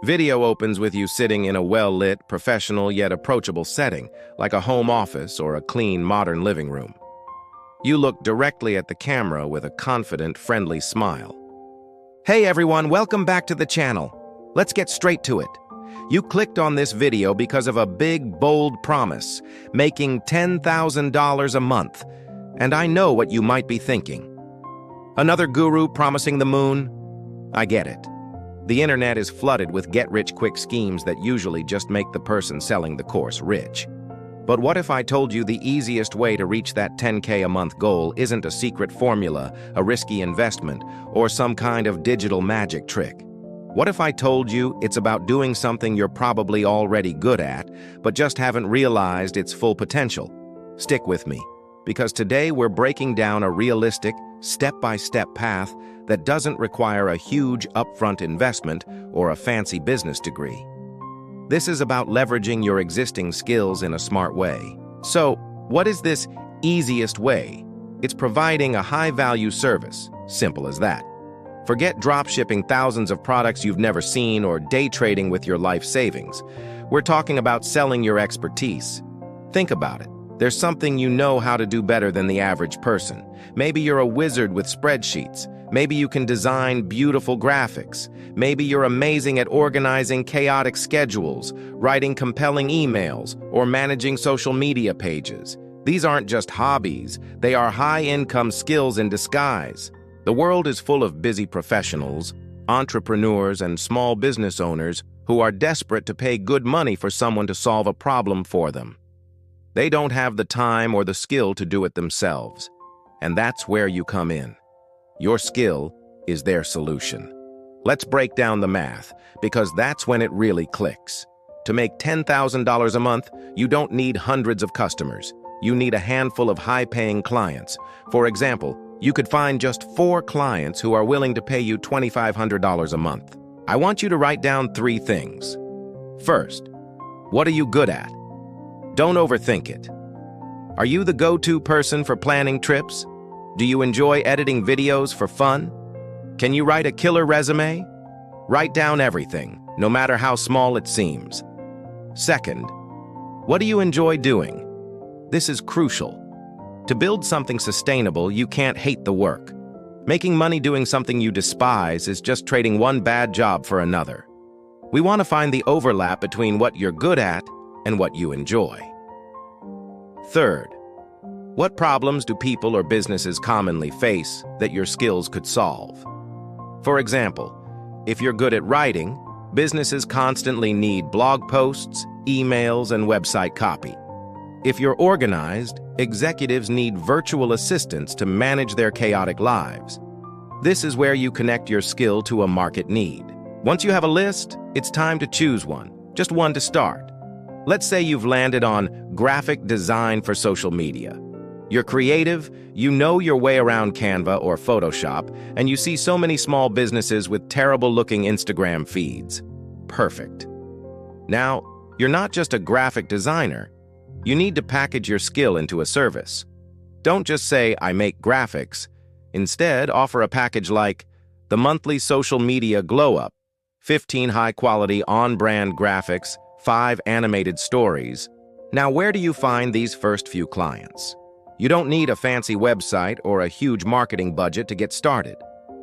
Video opens with you sitting in a well-lit, professional yet approachable setting, like a home office or a clean, modern living room. You look directly at the camera with a confident, friendly smile. Hey everyone, welcome back to the channel. Let's get straight to it. You clicked on this video because of a big, bold promise, making $10,000 a month. And I know what you might be thinking. Another guru promising the moon? I get it. The internet is flooded with get-rich-quick schemes that usually just make the person selling the course rich. But what if I told you the easiest way to reach that 10K a month goal isn't a secret formula, a risky investment, or some kind of digital magic trick? What if I told you it's about doing something you're probably already good at, but just haven't realized its full potential? Stick with me, because today we're breaking down a realistic, step-by-step path that doesn't require a huge upfront investment or a fancy business degree. This is about leveraging your existing skills in a smart way. So, what is this easiest way? It's providing a high-value service. Simple as that. Forget drop-shipping thousands of products you've never seen or day trading with your life savings. We're talking about selling your expertise. Think about it. There's something you know how to do better than the average person. Maybe you're a wizard with spreadsheets. Maybe you can design beautiful graphics. Maybe you're amazing at organizing chaotic schedules, writing compelling emails, or managing social media pages. These aren't just hobbies. They are high-income skills in disguise. The world is full of busy professionals, entrepreneurs, and small business owners who are desperate to pay good money for someone to solve a problem for them. They don't have the time or the skill to do it themselves. And that's where you come in. Your skill is their solution. Let's break down the math, because that's when it really clicks. To make $10,000 a month, you don't need hundreds of customers. You need a handful of high-paying clients. For example, you could find just 4 clients who are willing to pay you $2,500 a month. I want you to write down 3 things. First, what are you good at? Don't overthink it. Are you the go-to person for planning trips? Do you enjoy editing videos for fun? Can you write a killer resume? Write down everything, no matter how small it seems. Second, what do you enjoy doing? This is crucial. To build something sustainable, you can't hate the work. Making money doing something you despise is just trading one bad job for another. We want to find the overlap between what you're good at and what you enjoy. Third, what problems do people or businesses commonly face that your skills could solve? For example, if you're good at writing, businesses constantly need blog posts, emails, and website copy. If you're organized, executives need virtual assistants to manage their chaotic lives. This is where you connect your skill to a market need. Once you have a list, it's time to choose one, just one to start. Let's say you've landed on graphic design for social media. You're creative, you know your way around Canva or Photoshop, and you see so many small businesses with terrible-looking Instagram feeds. Perfect. Now, you're not just a graphic designer. You need to package your skill into a service. Don't just say, I make graphics. Instead, offer a package like the monthly social media glow-up, 15 high-quality on-brand graphics, 5 animated stories. Now, where do you find these first few clients? You don't need a fancy website or a huge marketing budget to get started.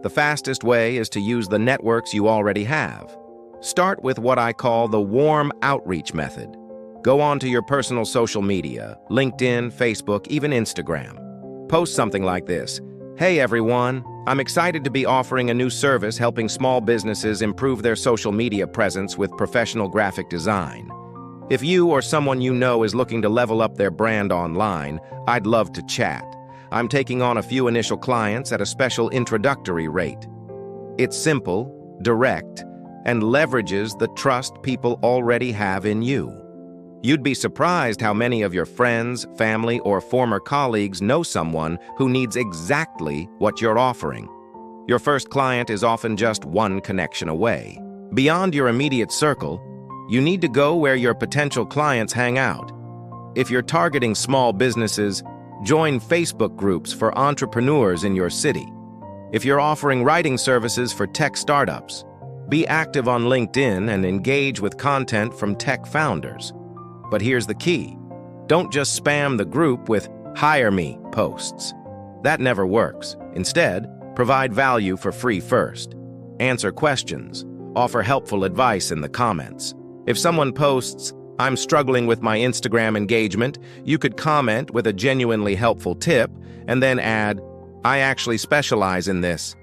The fastest way is to use the networks you already have. Start with what I call the warm outreach method. Go onto your personal social media, LinkedIn, Facebook, even Instagram. Post something like this. Hey everyone, I'm excited to be offering a new service helping small businesses improve their social media presence with professional graphic design. If you or someone you know is looking to level up their brand online, I'd love to chat. I'm taking on a few initial clients at a special introductory rate. It's simple, direct, and leverages the trust people already have in you. You'd be surprised how many of your friends, family, or former colleagues know someone who needs exactly what you're offering. Your first client is often just one connection away. Beyond your immediate circle, you need to go where your potential clients hang out. If you're targeting small businesses, join Facebook groups for entrepreneurs in your city. If you're offering writing services for tech startups, Be active on LinkedIn and engage with content from tech founders. But here's the key. Don't just spam the group with "Hire Me" posts. That never works. Instead, provide value for free first. Answer questions. Offer helpful advice in the comments. If someone posts, "I'm struggling with my Instagram engagement," you could comment with a genuinely helpful tip and then add, "I actually specialize in this."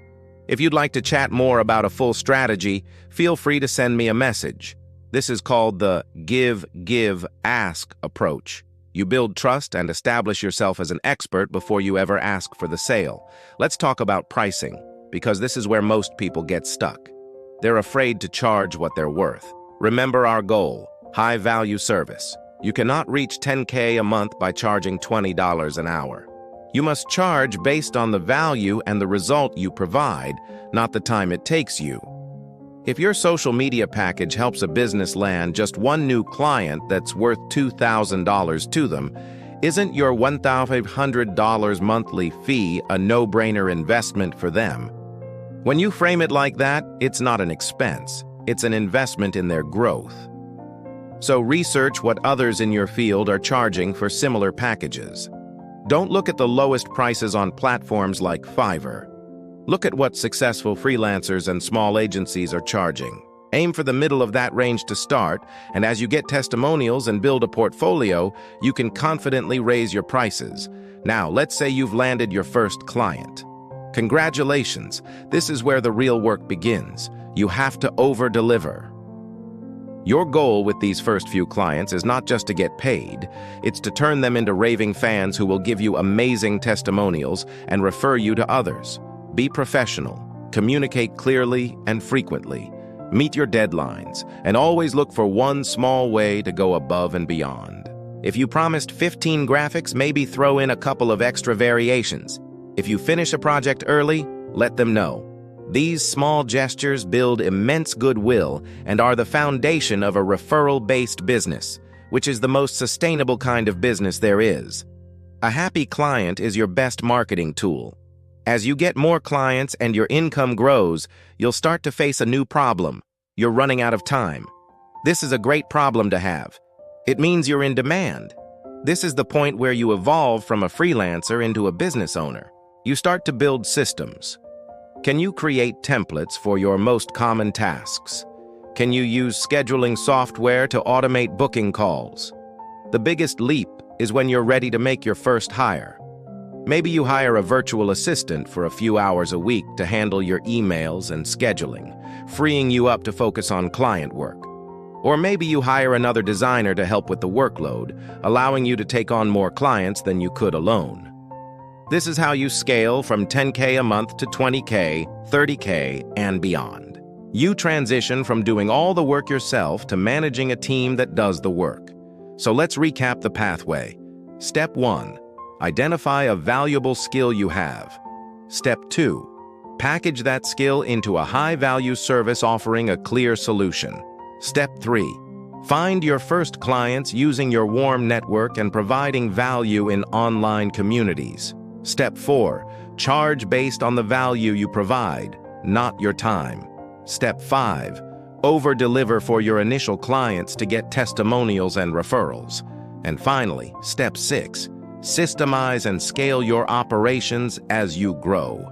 If you'd like to chat more about a full strategy, feel free to send me a message. This is called the give, ask approach. You build trust and establish yourself as an expert before you ever ask for the sale. Let's talk about pricing, because this is where most people get stuck. They're afraid to charge what they're worth. Remember our goal: high-value service. You cannot reach 10K a month by charging $20 an hour. You must charge based on the value and the result you provide, not the time it takes you. If your social media package helps a business land just one new client that's worth $2,000 to them, isn't your $1,500 monthly fee a no-brainer investment for them? When you frame it like that, it's not an expense. It's an investment in their growth. So research what others in your field are charging for similar packages. Don't look at the lowest prices on platforms like Fiverr. Look at what successful freelancers and small agencies are charging. Aim for the middle of that range to start, and as you get testimonials and build a portfolio, you can confidently raise your prices. Now, let's say you've landed your first client. Congratulations, this is where the real work begins. You have to over-deliver. Your goal with these first few clients is not just to get paid, it's to turn them into raving fans who will give you amazing testimonials and refer you to others. Be professional, communicate clearly and frequently, meet your deadlines, and always look for one small way to go above and beyond. If you promised 15 graphics, maybe throw in a couple of extra variations. If you finish a project early, let them know. These small gestures build immense goodwill and are the foundation of a referral-based business, which is the most sustainable kind of business there is. A happy client is your best marketing tool. As you get more clients and your income grows, you'll start to face a new problem. You're running out of time. This is a great problem to have. It means you're in demand. This is the point where you evolve from a freelancer into a business owner. You start to build systems. Can you create templates for your most common tasks? Can you use scheduling software to automate booking calls? The biggest leap is when you're ready to make your first hire. Maybe you hire a virtual assistant for a few hours a week to handle your emails and scheduling, freeing you up to focus on client work. Or maybe you hire another designer to help with the workload, allowing you to take on more clients than you could alone. This is how you scale from 10K a month to 20K, 30K, and beyond. You transition from doing all the work yourself to managing a team that does the work. So let's recap the pathway. Step 1. Identify a valuable skill you have. Step 2. Package that skill into a high-value service offering a clear solution. Step 3. Find your first clients using your warm network and providing value in online communities. Step 4. Charge based on the value you provide, not your time. Step 5. Over-deliver for your initial clients to get testimonials and referrals. And finally, Step 6. Systemize and scale your operations as you grow.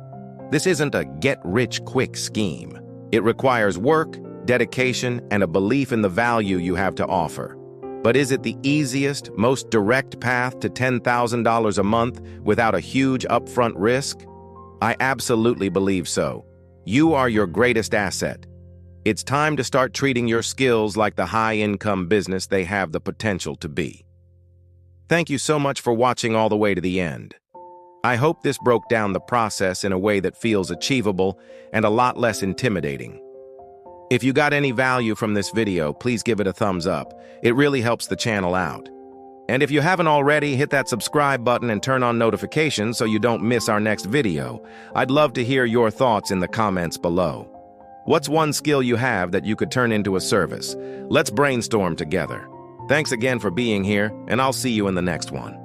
This isn't a get-rich-quick scheme. It requires work, dedication, and a belief in the value you have to offer. But is it the easiest, most direct path to $10,000 a month without a huge upfront risk? I absolutely believe so. You are your greatest asset. It's time to start treating your skills like the high-income business they have the potential to be. Thank you so much for watching all the way to the end. I hope this broke down the process in a way that feels achievable and a lot less intimidating. If you got any value from this video, please give it a thumbs up. It really helps the channel out. And if you haven't already, hit that subscribe button and turn on notifications so you don't miss our next video. I'd love to hear your thoughts in the comments below. What's one skill you have that you could turn into a service? Let's brainstorm together. Thanks again for being here, and I'll see you in the next one.